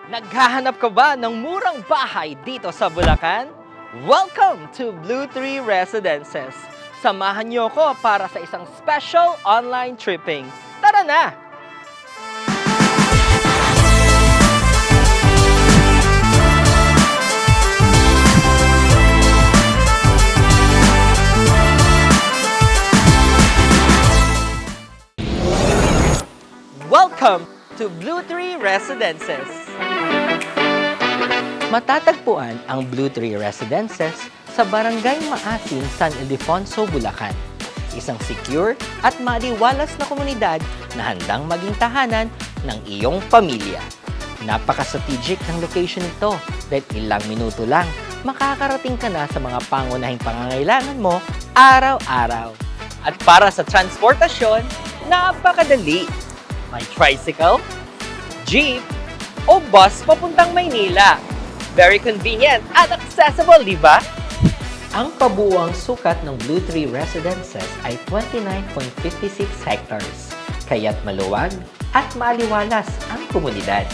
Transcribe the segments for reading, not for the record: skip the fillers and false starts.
Naghahanap ka ba ng murang bahay dito sa Bulacan? Welcome to Blue Tree Residences. Samahan niyo ko para sa isang special online tripping. Tara na! Welcome to Blue Tree Residences. Matatagpuan ang Blue Tree Residences sa Barangay Maasin, San Ildefonso, Bulacan. Isang secure at maliwalas na komunidad na handang maging tahanan ng iyong pamilya. Napaka-strategic ng location nito dahil ilang minuto lang makakarating ka na sa mga pangunahing pangangailangan mo araw-araw. At para sa transportasyon, napakadali. May tricycle, jeep, o bus papuntang Maynila. Very convenient at accessible, di ba? Ang kabuuang sukat ng Blue Tree Residences ay 29.56 hectares, kaya't maluwag at maaliwalas ang komunidad.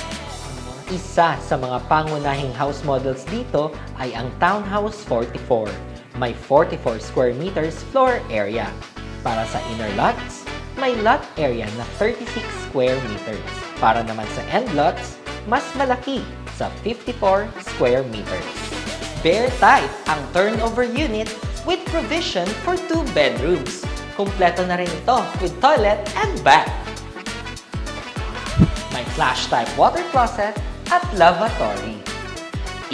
Isa sa mga pangunahing house models dito ay ang Townhouse 44. May 44 square meters floor area. Para sa inner lots, may lot area na 36 square meters. Para naman sa end lots, mas malaki sa 54 square meters. Bare type ang turnover unit with provision for 2 bedrooms. Kumpleto na rin ito with toilet and bath. May flash type water closet at lavatory.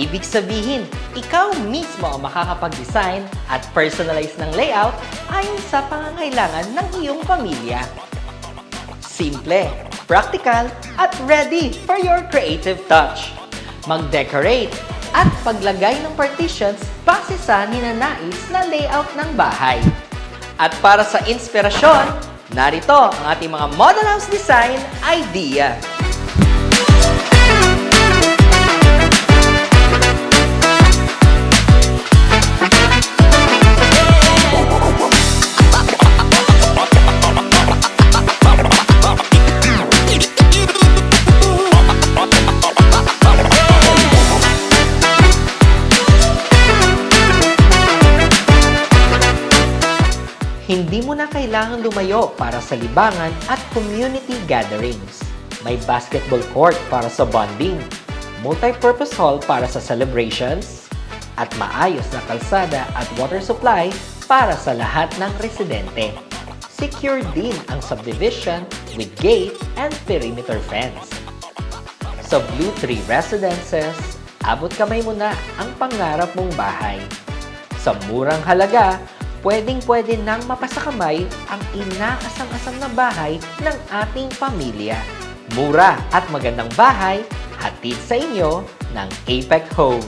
Ibig sabihin, ikaw mismo ang makakapag-design at personalize ng layout ayon sa pangangailangan ng iyong pamilya. Simple, practical, at ready for your creative touch. Mag-decorate at paglagay ng partitions base sa ninanais na layout ng bahay. At para sa inspirasyon, narito ang ating mga model house design idea. Hindi mo na kailangan lumayo para sa libangan at community gatherings. May basketball court para sa bonding, multi-purpose hall para sa celebrations, at maayos na kalsada at water supply para sa lahat ng residente. Secure din ang subdivision with gate and perimeter fence. Sa Blue Tree Residences, abot kamay mo na ang pangarap mong bahay. Sa murang halaga, pwedeng-pwede nang mapasakamay ang inaasam-asam na bahay ng ating pamilya. Mura at magandang bahay, hatid sa inyo ng Apex Home.